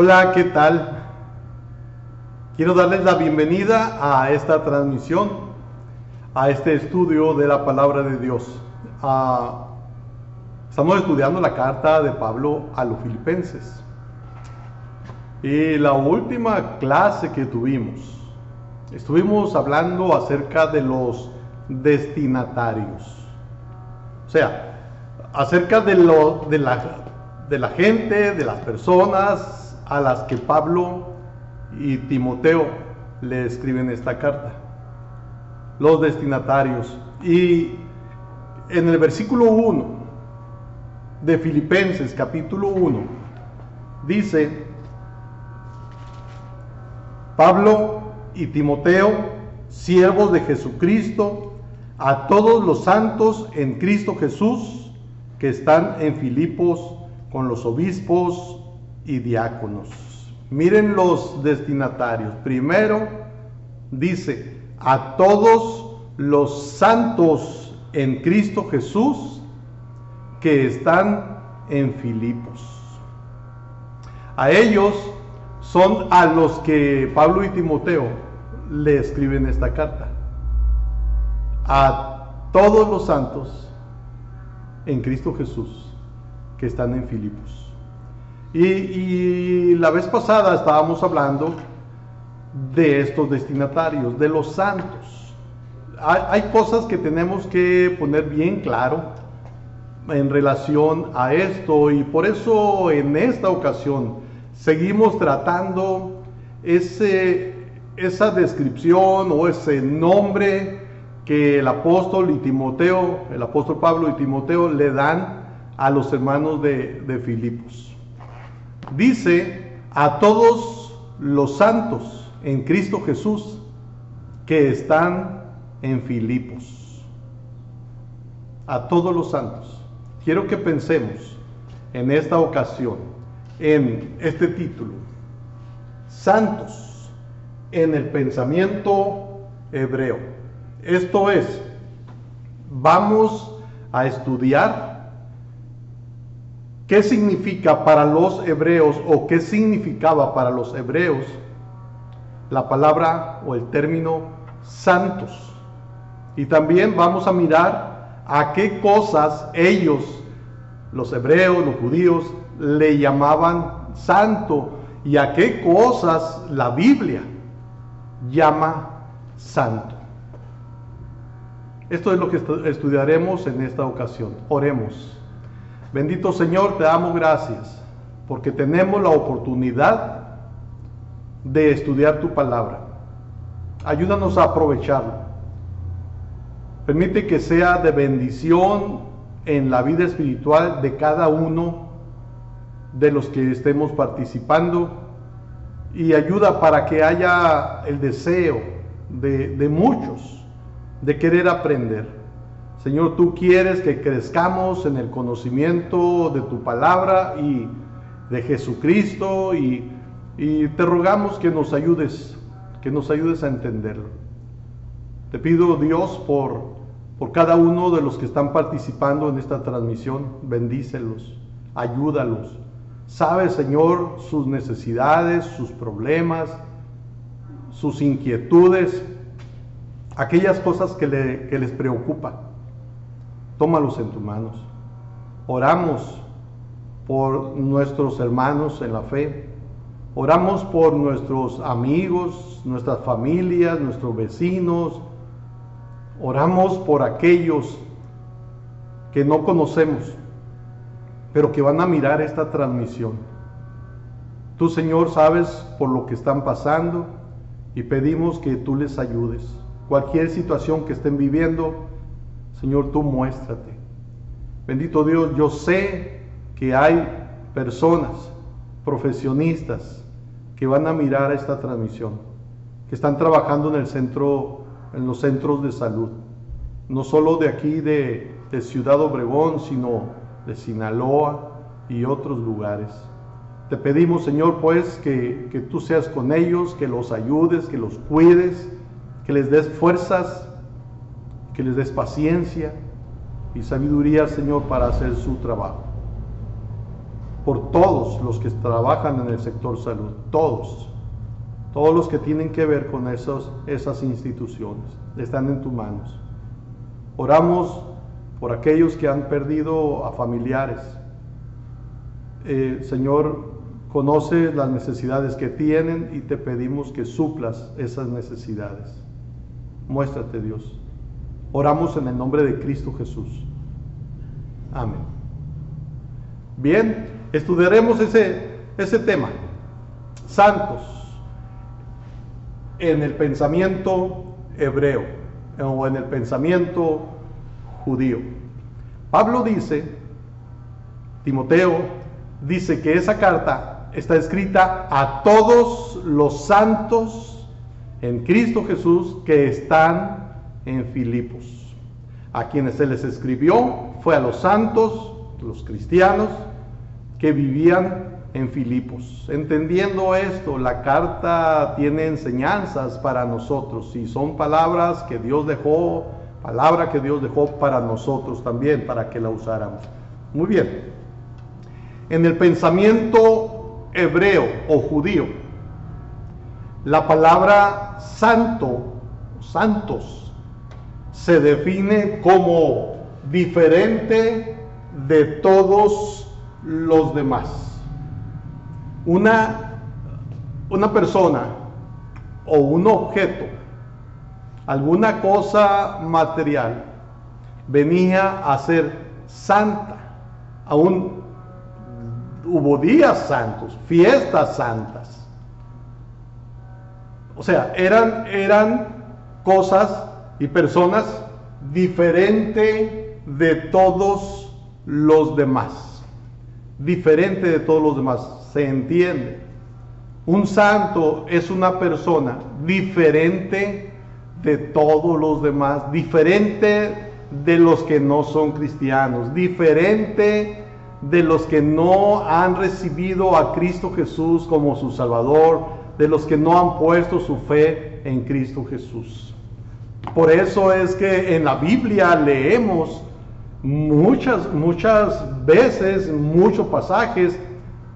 Hola, ¿qué tal? Quiero darles la bienvenida a esta transmisión, a este estudio de la palabra de Dios. Estamos estudiando la carta de Pablo a los Filipenses. Y la última clase que estuvimos hablando acerca de los destinatarios. O sea, acerca de la gente, de las personas a las que Pablo y Timoteo le escriben esta carta. Los destinatarios. Y en el versículo 1 de Filipenses capítulo 1 dice: Pablo y Timoteo, siervos de Jesucristo, a todos los santos en Cristo Jesús que están en Filipos con los obispos y diáconos. Miren los destinatarios. Primero dice: a todos los santos en Cristo Jesús que están en Filipos. A ellos son a los que Pablo y Timoteo le escriben esta carta. A todos los santos en Cristo Jesús que están en Filipos. Y la vez pasada estábamos hablando de estos destinatarios, de los santos. Hay cosas que tenemos que poner bien claro en relación a esto, y por eso en esta ocasión seguimos tratando esa descripción o ese nombre que el apóstol Pablo y Timoteo le dan a los hermanos de Filipos. Dice: a todos los santos en Cristo Jesús que están en Filipos. A todos los santos. Quiero que pensemos en esta ocasión en este título: santos en el pensamiento hebreo. Esto es, vamos a estudiar qué significa para los hebreos, o qué significaba para los hebreos la palabra o el término santos. Y también vamos a mirar a qué cosas ellos, los hebreos, los judíos, le llamaban santo, y a qué cosas la Biblia llama santo. Esto es lo que estudiaremos en esta ocasión. Oremos. Bendito Señor, te damos gracias porque tenemos la oportunidad de estudiar tu palabra. Ayúdanos a aprovecharlo. Permite que sea de bendición en la vida espiritual de cada uno de los que estemos participando, y ayuda para que haya el deseo de muchos de querer aprender. Señor, tú quieres que crezcamos en el conocimiento de tu palabra y de Jesucristo, y te rogamos que nos ayudes a entenderlo. Te pido, Dios, por cada uno de los que están participando en esta transmisión. Bendícelos, ayúdalos. Sabes, Señor, sus necesidades, sus problemas, sus inquietudes, aquellas cosas que les preocupan. Tómalos en tus manos. Oramos por nuestros hermanos en la fe. Oramos por nuestros amigos, nuestras familias, nuestros vecinos. Oramos por aquellos que no conocemos, pero que van a mirar esta transmisión. Tú, Señor, sabes por lo que están pasando, y pedimos que tú les ayudes. Cualquier situación que estén viviendo, Señor, tú muéstrate. Bendito Dios, yo sé que hay personas, profesionistas, que van a mirar esta transmisión, que están trabajando en los centros de salud, no solo de aquí de Ciudad Obregón, sino de Sinaloa y otros lugares. Te pedimos, Señor, pues, que tú seas con ellos, que los ayudes, que los cuides, que les des fuerzas, que les des paciencia y sabiduría, Señor, para hacer su trabajo. por todos los que trabajan en el sector salud, todos los que tienen que ver con esas instituciones, están en tus manos. Oramos por aquellos que han perdido a familiares. Señor, conoce las necesidades que tienen y te pedimos que suplas esas necesidades. Muéstrate, Dios. Oramos en el nombre de Cristo Jesús. Amén. Bien, estudiaremos ese tema, santos, en el pensamiento hebreo o en el pensamiento judío. Pablo dice, Timoteo dice que esa carta está escrita a todos los santos en Cristo Jesús que están en Filipos. A quienes se les escribió fue a los santos, los cristianos que vivían en Filipos. Entendiendo esto, la carta tiene enseñanzas para nosotros y son palabra que Dios dejó para nosotros también, para que la usáramos. Muy bien. En el pensamiento hebreo o judío, la palabra santo, santos, se define como diferente de todos los demás. Una persona o un objeto, alguna cosa material, venía a ser santa. Aún hubo días santos, fiestas santas. O sea, eran cosas y personas diferente de todos los demás. Diferente de todos los demás, se entiende. Un santo es una persona diferente de todos los demás, diferente de los que no son cristianos, diferente de los que no han recibido a Cristo Jesús como su Salvador, de los que no han puesto su fe en Cristo Jesús. Por eso es que en la Biblia leemos muchas veces, muchos pasajes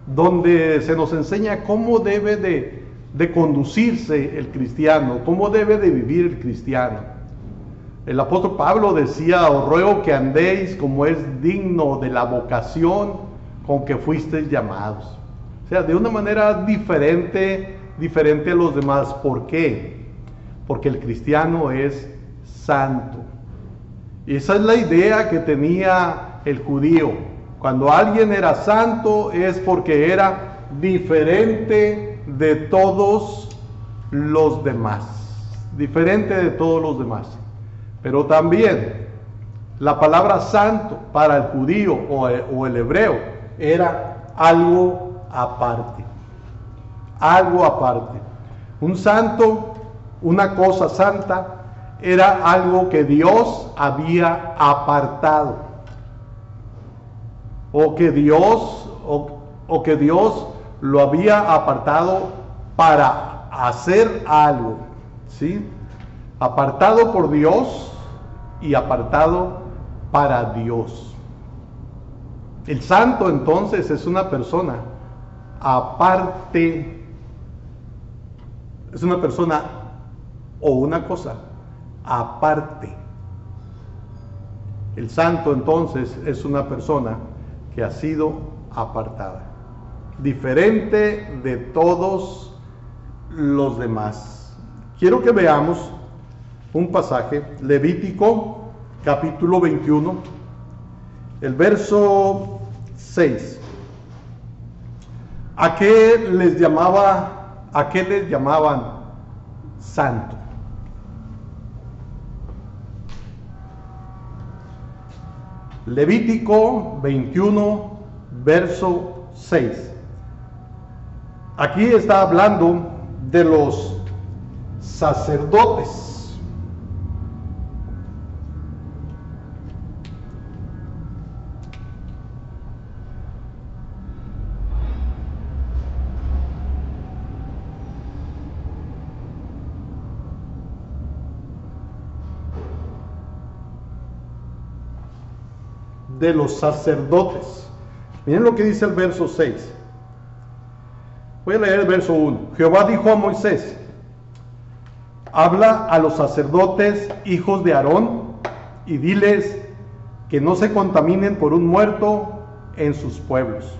donde se nos enseña cómo debe de conducirse el cristiano, cómo debe de vivir el cristiano. El apóstol Pablo decía: os ruego que andéis como es digno de la vocación con que fuisteis llamados. O sea, de una manera diferente a los demás. ¿Por qué? Porque el cristiano es santo. Y esa es la idea que tenía el judío. Cuando alguien era santo es porque era diferente de todos los demás. Diferente de todos los demás. Pero también la palabra santo para el judío o el hebreo era algo aparte. Algo aparte. Un santo, una cosa santa, era algo que Dios había apartado. O que Dios lo había apartado para hacer algo. ¿Sí? Apartado por Dios y apartado para Dios. El santo entonces es una persona aparte, es una persona o una cosa aparte. El santo entonces es una persona que ha sido apartada, diferente de todos los demás. Quiero que veamos un pasaje, Levítico capítulo 21, el verso 6. ¿A qué les llamaban santo? Levítico 21, verso 6. Aquí está hablando de los sacerdotes. De los sacerdotes. Miren lo que dice el verso 6. Voy a leer el verso 1. Jehová dijo a Moisés: habla a los sacerdotes, hijos de Aarón, y diles que no se contaminen por un muerto en sus pueblos.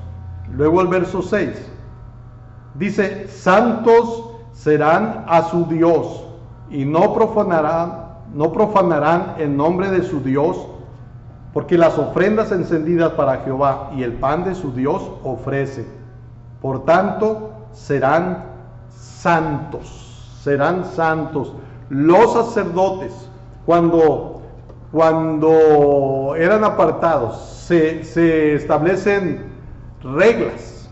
Luego el verso 6 dice: santos serán a su Dios, y no profanarán el nombre de su Dios, porque las ofrendas encendidas para Jehová y el pan de su Dios ofrecen. Por tanto, serán santos, serán santos. Los sacerdotes, cuando eran apartados, se establecen reglas,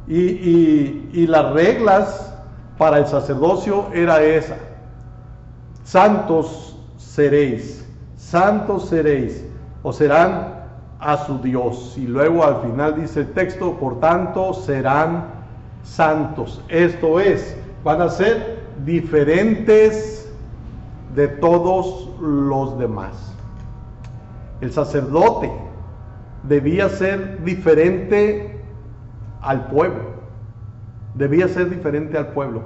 y las reglas para el sacerdocio era esa: santos seréis, o serán a su Dios. Y luego al final dice el texto: por tanto serán santos. Esto es, van a ser diferentes de todos los demás. El sacerdote debía ser diferente al pueblo. Debía ser diferente al pueblo.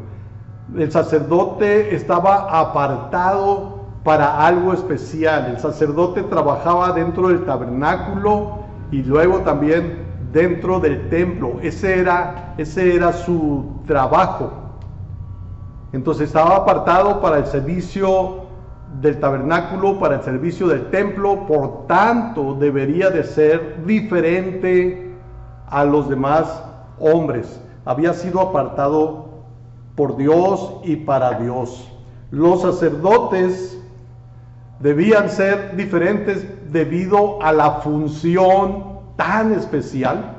El sacerdote estaba apartado para algo especial. El sacerdote trabajaba dentro del tabernáculo y luego también dentro del templo. Ese era su trabajo. Entonces estaba apartado para el servicio del tabernáculo, para el servicio del templo. Por tanto, debería de ser diferente a los demás hombres. Había sido apartado por Dios y para Dios. Los sacerdotes debían ser diferentes debido a la función tan especial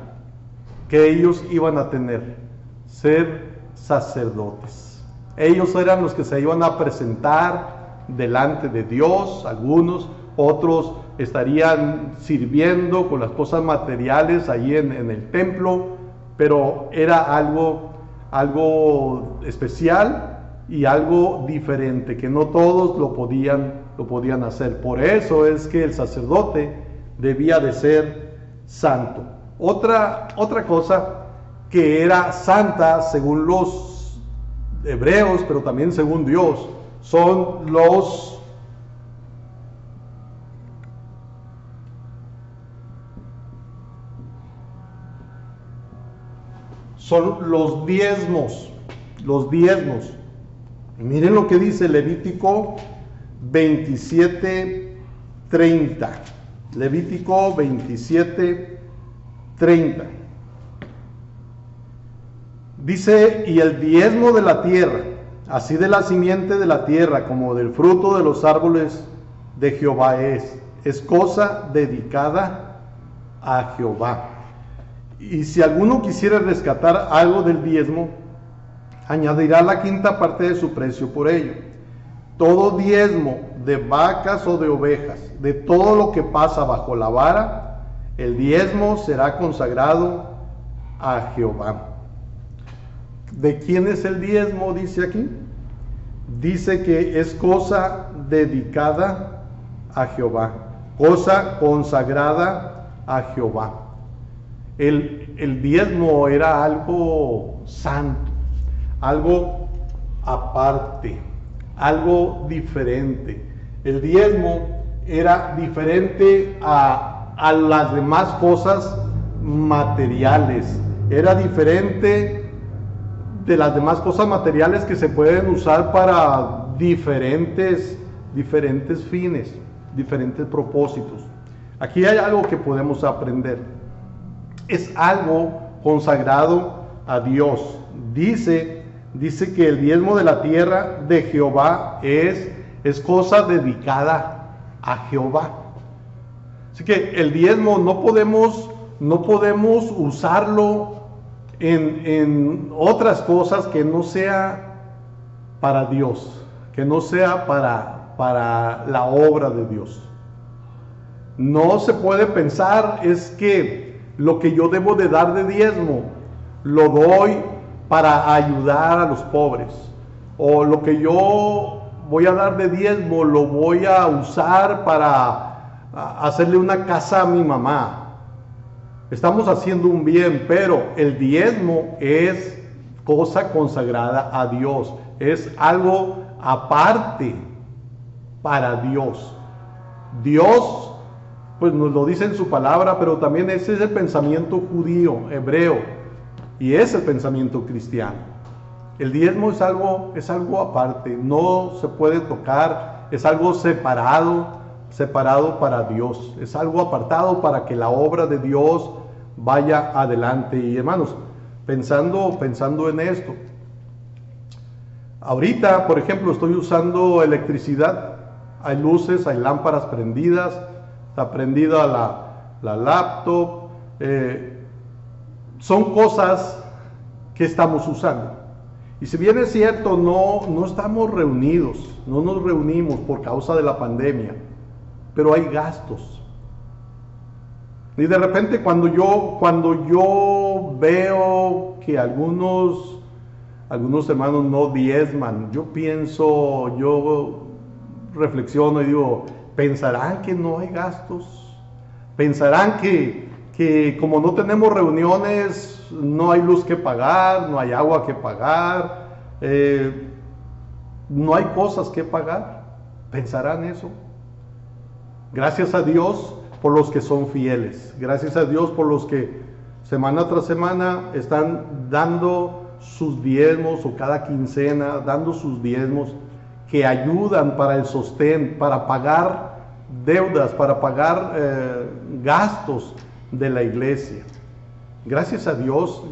que ellos iban a tener: ser sacerdotes. Ellos eran los que se iban a presentar delante de Dios. Algunos, otros estarían sirviendo con las cosas materiales allí en el templo, pero era algo especial y algo diferente, que no todos lo podían hacer. Por eso es que el sacerdote debía de ser santo. Otra cosa que era santa según los hebreos, pero también según Dios, son los diezmos. Los diezmos. Miren lo que dice Levítico 27:30. Levítico 27:30. Dice: y el diezmo de la tierra, así de la simiente de la tierra como del fruto de los árboles de Jehová es cosa dedicada a Jehová. Y si alguno quisiera rescatar algo del diezmo, añadirá la quinta parte de su precio por ello. Todo diezmo de vacas o de ovejas, de todo lo que pasa bajo la vara, el diezmo será consagrado a Jehová. ¿De quién es el diezmo? Dice aquí. Dice que es cosa dedicada a Jehová, cosa consagrada a Jehová. El diezmo era algo santo, algo aparte, algo diferente. El diezmo era diferente a las demás cosas materiales. Era diferente de las demás cosas materiales que se pueden usar para diferentes fines, diferentes propósitos. Aquí hay algo que podemos aprender. Es algo consagrado a Dios. Dice que el diezmo de la tierra de Jehová es cosa dedicada a Jehová. Así que el diezmo no podemos usarlo en otras cosas que no sea para Dios, que no sea para la obra de Dios. No se puede pensar es que lo que yo debo de dar de diezmo lo doy para ayudar a los pobres, o lo que yo voy a dar de diezmo lo voy a usar para hacerle una casa a mi mamá. estamos haciendo un bien, pero el diezmo es cosa consagrada a Dios, es algo aparte para Dios. Dios, pues nos lo dice en su palabra, pero también ese es el pensamiento judío, hebreo, y es el pensamiento cristiano. El diezmo es algo aparte, no se puede tocar, es algo separado para Dios, es algo apartado para que la obra de Dios vaya adelante. Y hermanos, pensando en esto, ahorita, por ejemplo, estoy usando electricidad, hay luces, hay lámparas prendidas, está prendida la laptop, son cosas que estamos usando. Y si bien es cierto, no estamos reunidos, no nos reunimos por causa de la pandemia, pero hay gastos. Y de repente cuando yo veo que algunos hermanos no diezman, yo reflexiono y digo, ¿pensarán que no hay gastos? ¿Pensarán que como no tenemos reuniones, no hay luz que pagar, no hay agua que pagar, no hay cosas que pagar? ¿Pensarán eso? Gracias a Dios por los que son fieles. Gracias a Dios por los que semana tras semana están dando sus diezmos, o cada quincena dando sus diezmos, que ayudan para el sostén, para pagar deudas, para pagar gastos de la iglesia. Gracias a Dios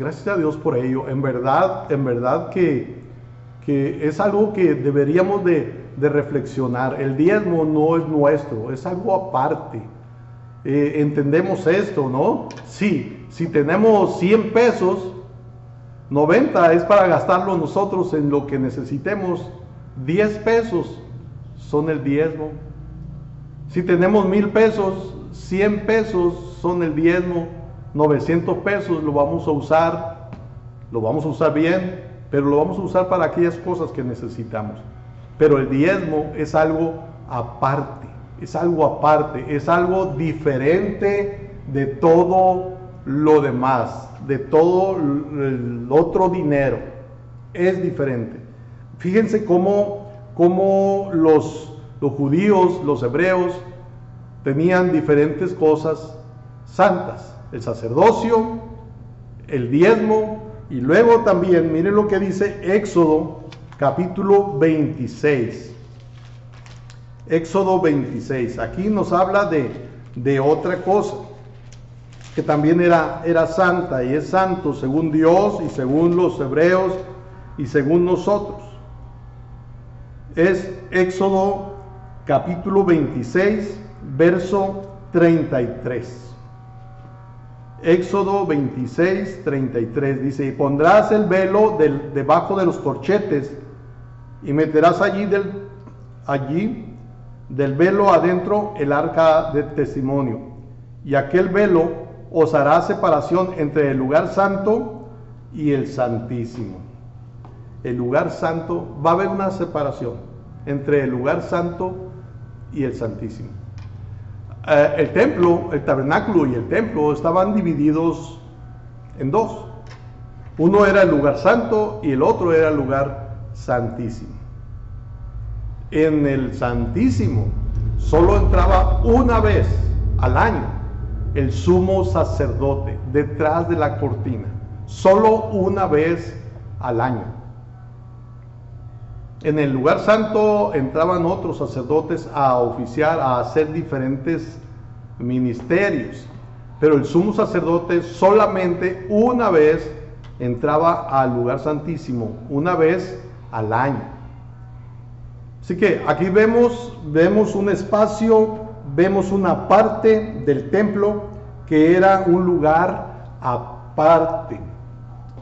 por ello. En verdad que es algo que deberíamos de reflexionar. El diezmo no es nuestro, es algo aparte. Entendemos esto, ¿no? Sí, si tenemos 100 pesos, 90 es para gastarlo nosotros en lo que necesitemos, 10 pesos son el diezmo. Si tenemos 1000 pesos, 100 pesos son el diezmo, 900 pesos lo vamos a usar bien, pero lo vamos a usar para aquellas cosas que necesitamos. Pero el diezmo es algo aparte, es algo diferente de todo lo demás, de todo el otro dinero. Es diferente. Fíjense cómo los judíos, los hebreos, tenían diferentes cosas santas: el sacerdocio, el diezmo, y luego también, miren lo que dice Éxodo capítulo 26. Éxodo 26, aquí nos habla de otra cosa que también era santa, y es santo según Dios y según los hebreos y según nosotros. Es Éxodo capítulo 26, verso 33. Éxodo 26, 33 dice: y pondrás el velo debajo de los corchetes, y meterás allí del velo adentro el arca de testimonio, y aquel velo os hará separación entre el lugar santo y el santísimo. El lugar santo, va a haber una separación entre el lugar santo y el santísimo. El templo, el tabernáculo y el templo estaban divididos en dos. Uno era el lugar santo y el otro era el lugar santísimo. En el santísimo solo entraba una vez al año el sumo sacerdote detrás de la cortina, solo una vez al año. En el lugar santo entraban otros sacerdotes a oficiar, a hacer diferentes ministerios, pero el sumo sacerdote solamente una vez entraba al lugar santísimo, una vez al año. Así que aquí vemos un espacio, vemos una parte del templo que era un lugar aparte,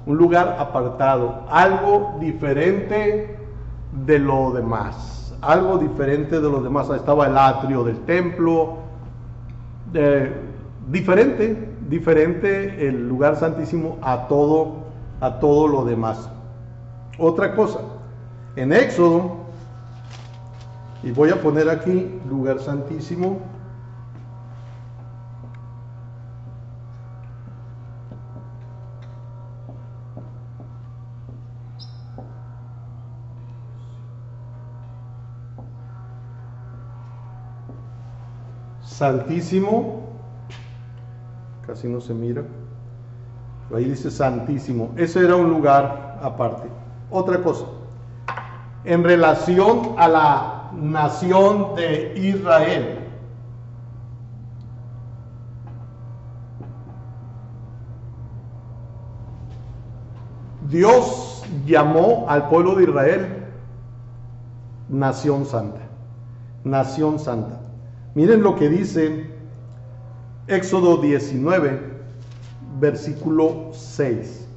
un lugar apartado, algo diferente de lo demás, algo diferente de los demás. Ahí estaba el atrio del templo, diferente el lugar santísimo a todo lo demás. Otra cosa, en Éxodo, y voy a poner aquí lugar santísimo, santísimo, casi no se mira, ahí dice santísimo, ese era un lugar aparte. Otra cosa, en relación a la nación de Israel, Dios llamó al pueblo de Israel nación santa, nación santa. Miren lo que dice Éxodo 19, versículo 6.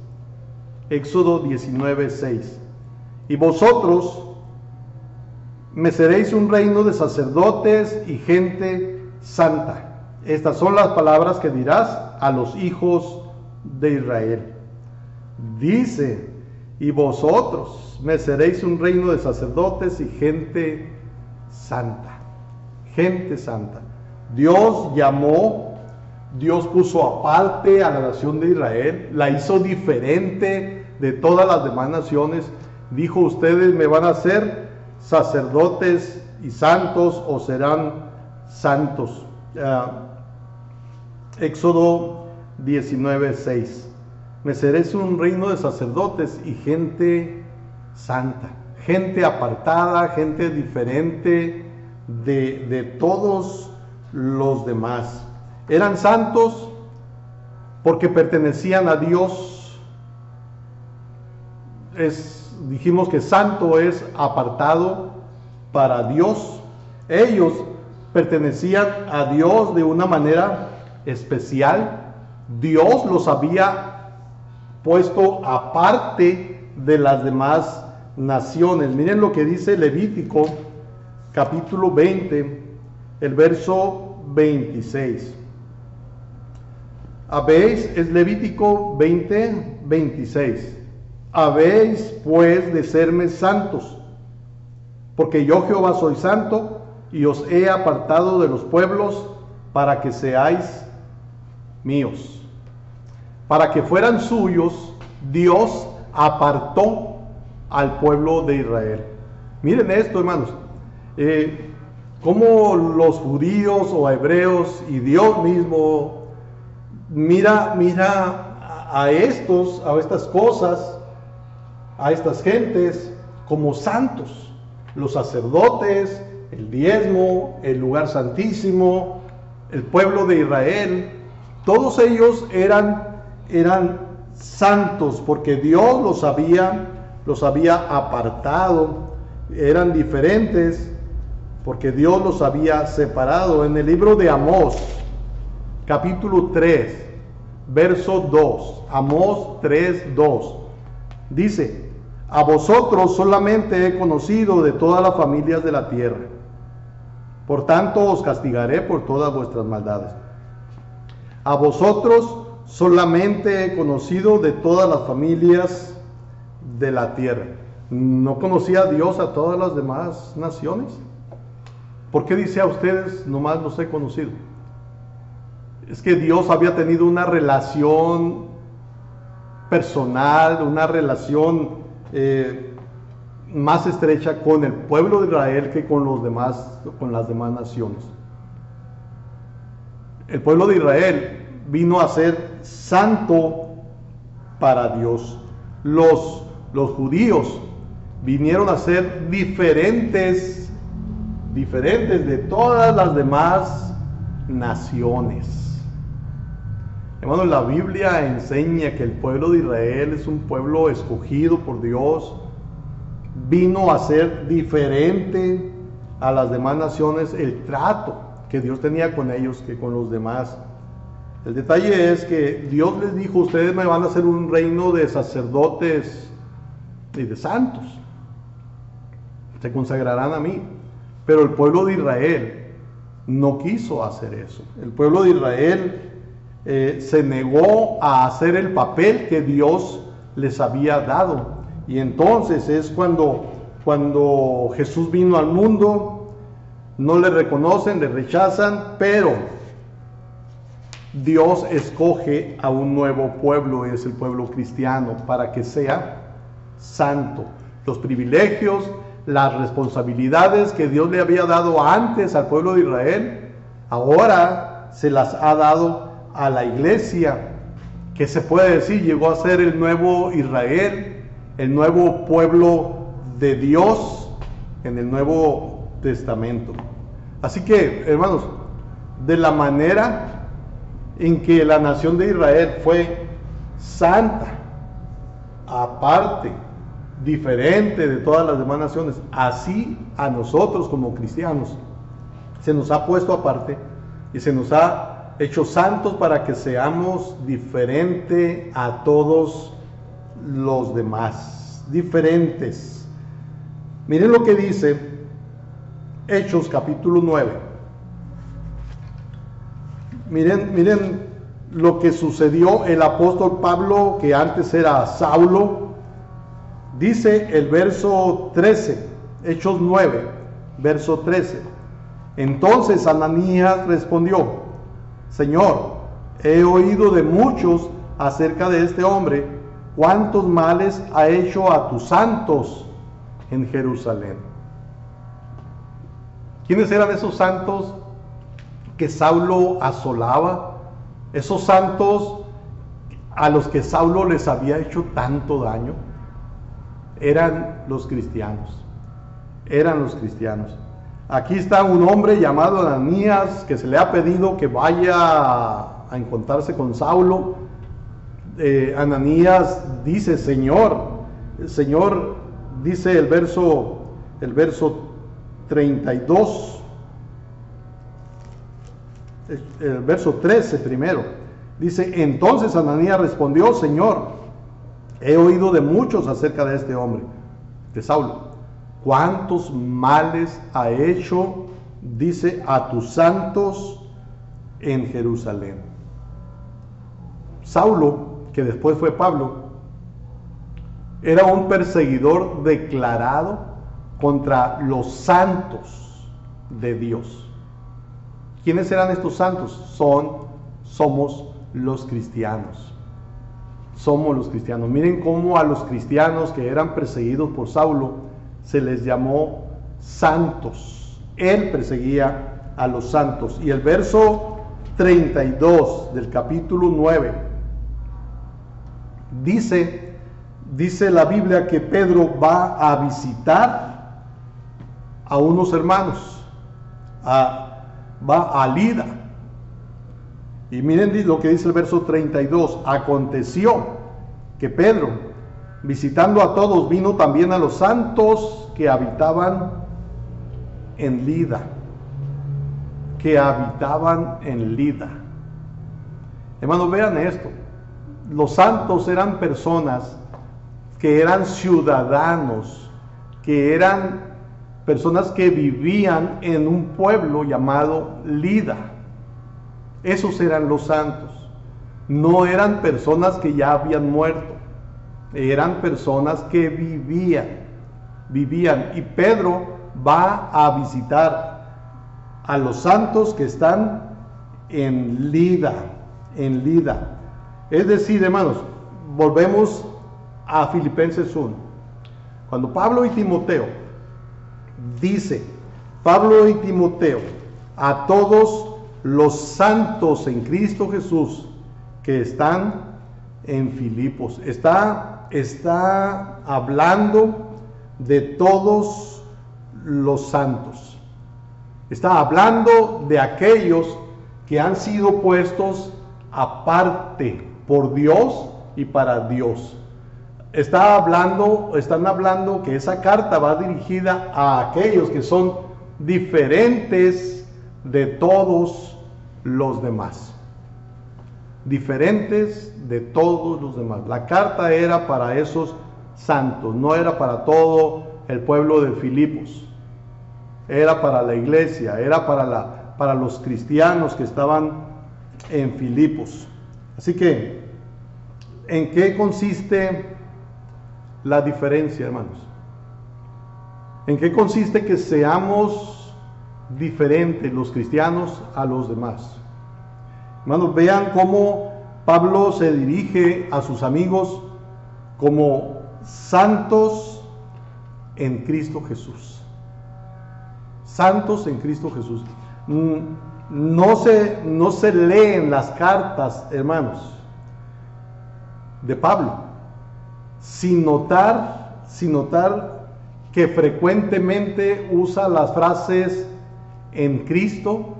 Éxodo 19, 6. Y vosotros me seréis un reino de sacerdotes y gente santa. Estas son las palabras que dirás a los hijos de Israel. Dice, y vosotros me seréis un reino de sacerdotes y gente santa. Gente santa. Dios llamó, Dios puso aparte a la nación de Israel, la hizo diferente de todas las demás naciones. Dijo, ustedes me van a ser sacerdotes y santos, o serán santos. Éxodo 19, 6. Me seréis un reino de sacerdotes y gente santa, gente apartada, gente diferente de todos los demás. Eran santos porque pertenecían a Dios. Dijimos que santo es apartado para Dios. Ellos pertenecían a Dios de una manera especial. Dios los había puesto aparte de las demás naciones. Miren lo que dice Levítico capítulo 20, el verso 26. Habéis, es Levítico 20, 26. Habéis pues de serme santos, porque yo Jehová soy santo, y os he apartado de los pueblos para que seáis míos. Para que fueran suyos, Dios apartó al pueblo de Israel. Miren esto, hermanos, cómo los judíos o hebreos y Dios mismo mira a estas cosas, a estas gentes como santos. Los sacerdotes, el diezmo, el lugar santísimo, el pueblo de Israel, todos ellos eran santos porque Dios los había apartado. Eran diferentes porque Dios los había separado. En el libro de Amós, capítulo 3, verso 2, Amós 3, 2, dice: a vosotros solamente he conocido de todas las familias de la tierra, por tanto os castigaré por todas vuestras maldades. A vosotros solamente he conocido de todas las familias de la tierra. ¿No conocía Dios a todas las demás naciones? ¿Por qué dice a ustedes nomás los he conocido? Es que Dios había tenido una relación personal, una relación más estrecha con el pueblo de Israel que con las demás naciones. El pueblo de Israel vino a ser santo para Dios. Los judíos vinieron a ser diferentes de todas las demás naciones. Hermanos, la Biblia enseña que el pueblo de Israel es un pueblo escogido por Dios. Vino a ser diferente a las demás naciones, el trato que Dios tenía con ellos que con los demás. El detalle es que Dios les dijo: ustedes me van a hacer un reino de sacerdotes y de santos, se consagrarán a mí. Pero el pueblo de Israel no quiso hacer eso. El pueblo de Israel se negó a hacer el papel que Dios les había dado. Y entonces es cuando Jesús vino al mundo, no le reconocen, le rechazan, pero Dios escoge a un nuevo pueblo, es el pueblo cristiano, para que sea santo. Los privilegios, las responsabilidades que Dios le había dado antes al pueblo de Israel, Ahora se las ha dado a la iglesia, que se puede decir llegó a ser el nuevo Israel, el nuevo pueblo de Dios en el Nuevo Testamento. Así que, hermanos, de la manera en que la nación de Israel fue santa, aparte, diferente de todas las demás naciones, así a nosotros como cristianos se nos ha puesto aparte y se nos ha hecho santos para que seamos diferente a todos los demás, diferentes. Miren lo que dice Hechos capítulo 9. Miren lo que sucedió el apóstol Pablo, que antes era Saulo. Dice el verso 13, Hechos 9, verso 13. Entonces Ananías respondió: Señor, he oído de muchos acerca de este hombre, cuántos males ha hecho a tus santos en Jerusalén. ¿Quiénes eran esos santos que Saulo asolaba? Esos santos a los que Saulo les había hecho tanto daño. Eran los cristianos. Eran los cristianos. Aquí está un hombre llamado Ananías, que se le ha pedido que vaya a encontrarse con Saulo. Ananías dice: Señor, dice el verso 32, el verso 13 primero. Dice: entonces Ananías respondió: Señor, he oído de muchos acerca de este hombre, de Saulo, cuántos males ha hecho, dice, a tus santos en Jerusalén. Saulo, que después fue Pablo, era un perseguidor declarado contra los santos de Dios. ¿Quiénes eran estos santos? Somos los cristianos. Somos los cristianos. Miren cómo a los cristianos que eran perseguidos por Saulo se les llamó santos. Él perseguía a los santos. Y el verso 32 del capítulo 9 dice la Biblia que Pedro va a visitar a unos hermanos, va a Lida. Y miren lo que dice el verso 32. Aconteció que Pedro, visitando a todos, vino también a los santos que habitaban en Lida. Que habitaban en Lida. Hermanos, vean esto. Los santos eran personas que eran ciudadanos, que eran personas que vivían en un pueblo llamado Lida. Esos eran los santos. No eran personas que ya habían muerto. Eran personas que vivían. Y Pedro va a visitar a los santos que están en Lida. Es decir, hermanos, volvemos a Filipenses 1. Cuando Pablo y Timoteo, dice Pablo y Timoteo, a todos los santos en Cristo Jesús que están en Filipos. Está hablando de todos los santos. Está hablando de aquellos que han sido puestos aparte por Dios y para Dios. Están hablando que esa carta va dirigida a aquellos que son diferentes de todos los demás. Diferentes de todos los demás. La carta era para esos santos, no era para todo el pueblo de Filipos. Era para la iglesia, era para los cristianos que estaban en Filipos. Así que, ¿en qué consiste la diferencia, hermanos? ¿En qué consiste que seamos diferentes los cristianos a los demás? Hermanos, vean cómo Pablo se dirige a sus amigos como santos en Cristo Jesús. Santos en Cristo Jesús. no se leen las cartas, hermanos, de Pablo, sin notar que frecuentemente usa las frases en Cristo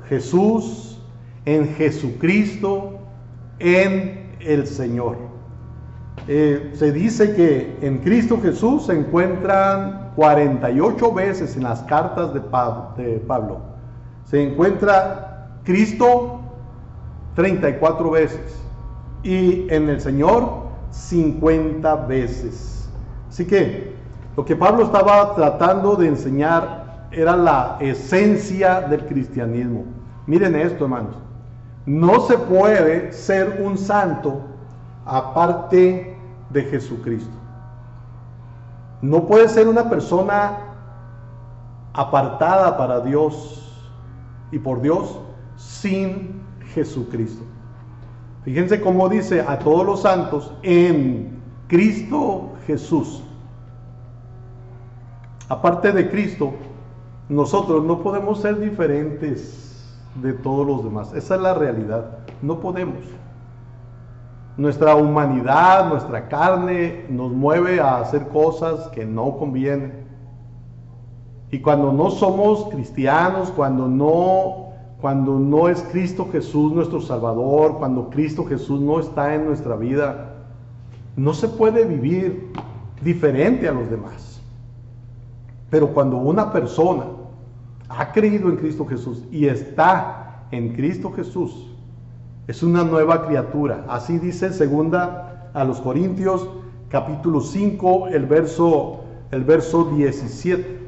Jesús, en Jesucristo, en el Señor. Se dice que en Cristo Jesús se encuentran 48 veces en las cartas de Pablo. Se encuentra Cristo 34 veces y en el Señor 50 veces. Así que lo que Pablo estaba tratando de enseñar era la esencia del cristianismo. Miren esto, hermanos. No se puede ser un santo aparte de Jesucristo. No puede ser una persona apartada para Dios y por Dios sin Jesucristo. Fíjense cómo dice a todos los santos en Cristo Jesús. Aparte de Cristo, nosotros no podemos ser diferentes de todos los demás. Esa es la realidad. No podemos. Nuestra humanidad, nuestra carne nos mueve a hacer cosas que no convienen. Y cuando no somos cristianos, cuando no es Cristo Jesús nuestro Salvador, cuando Cristo Jesús no está en nuestra vida, no se puede vivir diferente a los demás. Pero cuando una persona ha creído en Cristo Jesús y está en Cristo Jesús, es una nueva criatura. Así dice segunda a los Corintios, capítulo 5, el verso 17.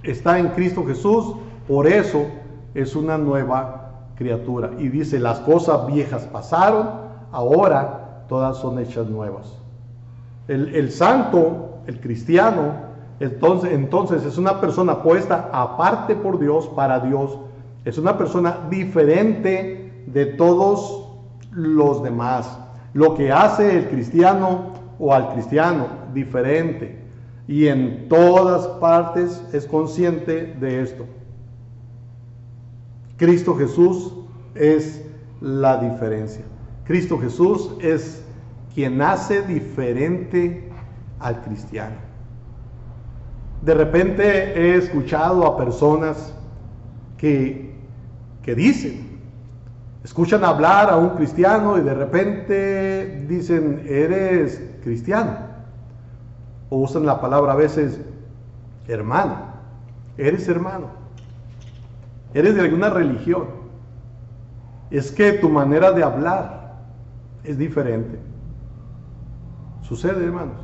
Está en Cristo Jesús, por eso es una nueva criatura. Y dice, las cosas viejas pasaron, ahora todas son hechas nuevas. El santo, el cristiano, entonces es una persona puesta aparte por Dios, para Dios. Es una persona diferente de todos los demás. Lo que hace el cristiano o al cristiano diferente. Y en todas partes es consciente de esto. Cristo Jesús es la diferencia. Cristo Jesús es quien hace diferente al cristiano. De repente he escuchado a personas que escuchan hablar a un cristiano y de repente dicen, eres cristiano. O usan la palabra a veces, hermano, eres hermano. Eres de alguna religión. Es que tu manera de hablar es diferente. Sucede, hermanos,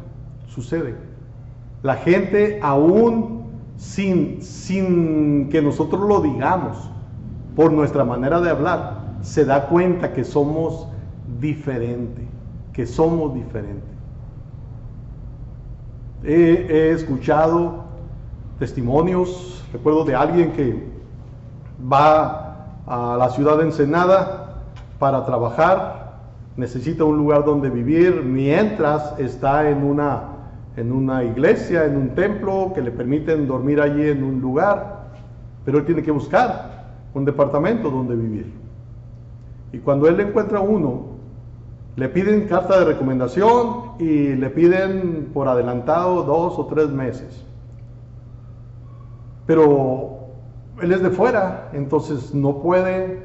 sucede. La gente aún sin que nosotros lo digamos, por nuestra manera de hablar, se da cuenta que somos diferentes, He escuchado testimonios, recuerdo de alguien que va a la ciudad de Ensenada para trabajar, necesita un lugar donde vivir mientras está en una iglesia, en un templo que le permiten dormir allí en un lugar, pero él tiene que buscar un departamento donde vivir. Y cuando él encuentra uno, le piden carta de recomendación y le piden por adelantado 2 o 3 meses. Pero él es de fuera, entonces no puede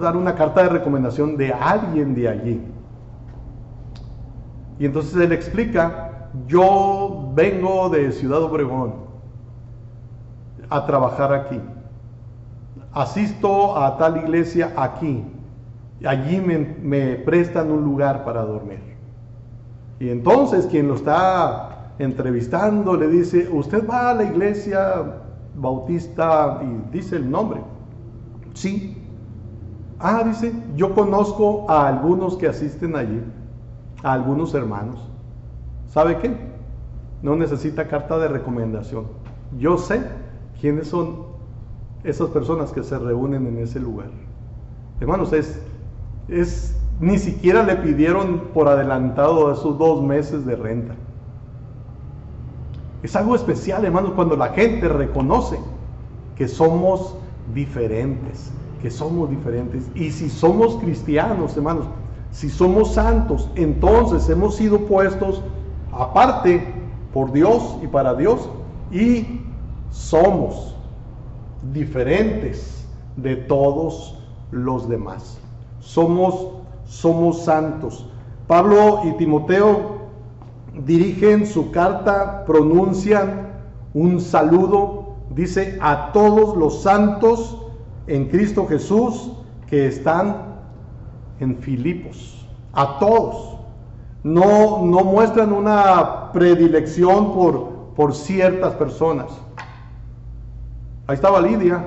dar una carta de recomendación de alguien de allí. Y entonces él explica, yo vengo de Ciudad Obregón a trabajar aquí. Asisto a tal iglesia aquí. Allí me prestan un lugar para dormir. Y entonces quien lo está entrevistando le dice, ¿usted va a la iglesia bautista? Y dice el nombre. Sí. Ah, dice, yo conozco a algunos que asisten allí, a algunos hermanos. ¿Sabe qué? No necesita carta de recomendación. Yo sé quiénes son esas personas que se reúnen en ese lugar. Hermanos, ni siquiera le pidieron por adelantado esos 2 meses de renta. Es algo especial, hermanos, cuando la gente reconoce que somos diferentes, que somos diferentes. Y si somos cristianos, hermanos, si somos santos, entonces hemos sido puestos aparte por Dios y para Dios, y somos diferentes de todos los demás. Somos santos. Pablo y Timoteo dirigen su carta, pronuncian un saludo, dice: a todos los santos en Cristo Jesús que están en Filipos. A todos. No muestran una predilección por ciertas personas. Ahí estaba Lidia,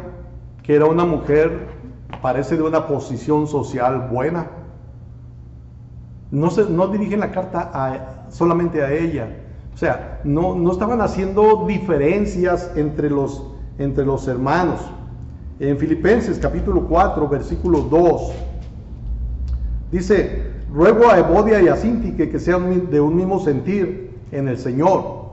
que era una mujer, parece de una posición social buena. No dirigen la carta solamente a ella. O sea, no estaban haciendo diferencias entre los hermanos. En Filipenses capítulo 4, versículo 2, dice: ruego a Evodia y a Síntique que sean de un mismo sentir en el Señor.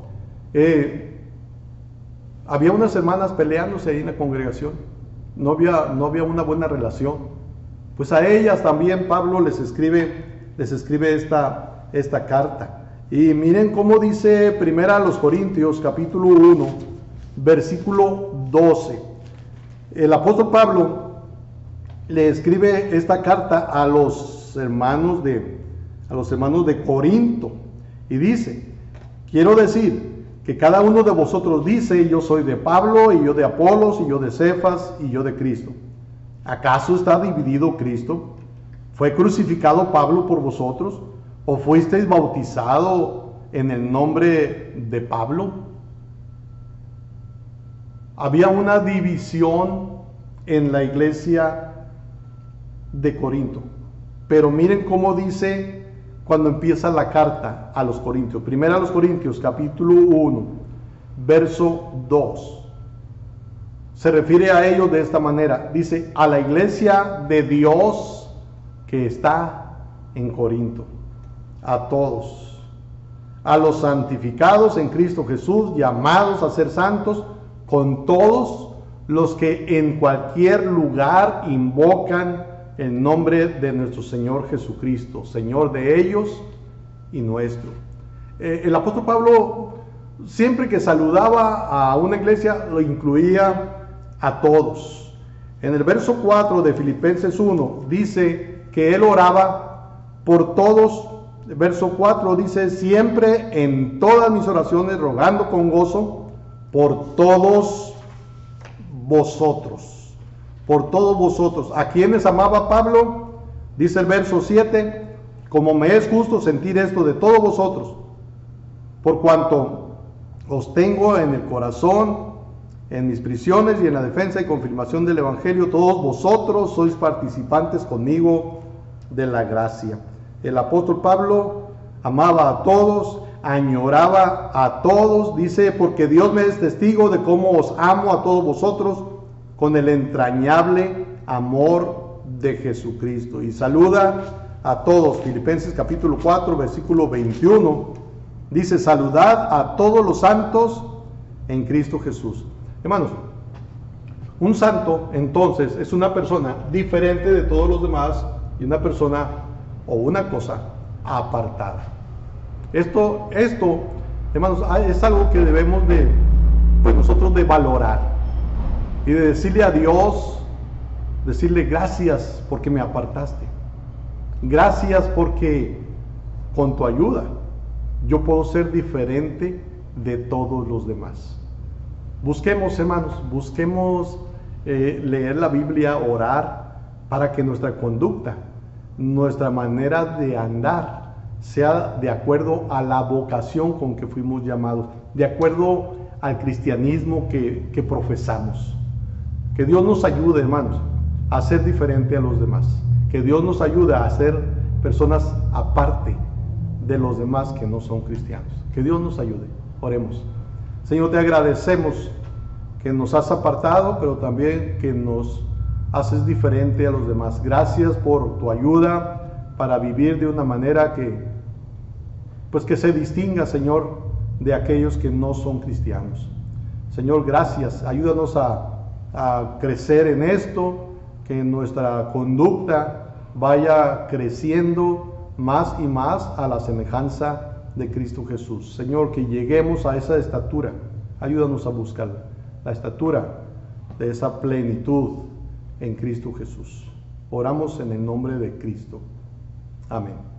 Había unas hermanas peleándose ahí en la congregación. No había una buena relación. Pues a ellas también Pablo les escribe esta carta. Y miren cómo dice primera a los Corintios capítulo 1, versículo 12. El apóstol Pablo le escribe esta carta a los hermanos de Corinto, y dice: quiero decir que cada uno de vosotros dice: yo soy de Pablo, y yo de Apolos, y yo de Cefas, y yo de Cristo. ¿Acaso está dividido Cristo? ¿Fue crucificado Pablo por vosotros? ¿O fuisteis bautizado en el nombre de Pablo? Había una división en la iglesia de Corinto. Pero miren cómo dice cuando empieza la carta a los Corintios. Primero a los Corintios, capítulo 1, verso 2. Se refiere a ellos de esta manera. Dice: a la iglesia de Dios que está en Corinto, a todos, a los santificados en Cristo Jesús, llamados a ser santos, con todos los que en cualquier lugar invocan el nombre de nuestro Señor Jesucristo, Señor de ellos y nuestro. El apóstol Pablo, siempre que saludaba a una iglesia, lo incluía a todos. En el verso 4 de Filipenses 1 dice que él oraba por todos. El verso 4 dice: siempre en todas mis oraciones rogando con gozo por todos vosotros. Por todos vosotros. ¿A quiénes amaba Pablo? Dice el verso 7: como me es justo sentir esto de todos vosotros, por cuanto os tengo en el corazón, en mis prisiones y en la defensa y confirmación del Evangelio, todos vosotros sois participantes conmigo de la gracia. El apóstol Pablo amaba a todos, añoraba a todos, dice: porque Dios me es testigo de cómo os amo a todos vosotros con el entrañable amor de Jesucristo. Y saluda a todos. Filipenses capítulo 4, versículo 21, dice: saludad a todos los santos en Cristo Jesús. Hermanos, un santo entonces es una persona diferente de todos los demás, y una persona o una cosa apartada. Esto, hermanos, es algo que debemos nosotros de valorar y de decirle a Dios, decirle: gracias porque me apartaste, gracias porque con tu ayuda yo puedo ser diferente de todos los demás. Busquemos, hermanos, leer la Biblia, orar, para que nuestra conducta, nuestra manera de andar sea de acuerdo a la vocación con que fuimos llamados, de acuerdo al cristianismo que profesamos. Que Dios nos ayude, hermanos, a ser diferente a los demás. Que Dios nos ayude a ser personas aparte de los demás que no son cristianos. Que Dios nos ayude. Oremos. Señor, te agradecemos que nos has apartado, pero también que nos haces diferente a los demás. Gracias por tu ayuda para vivir de una manera que se distinga, Señor, de aquellos que no son cristianos. Señor, gracias. Ayúdanos a a crecer en esto, que nuestra conducta vaya creciendo más y más a la semejanza de Cristo Jesús. Señor, que lleguemos a esa estatura. Ayúdanos a buscar la estatura de esa plenitud en Cristo Jesús. Oramos en el nombre de Cristo. Amén.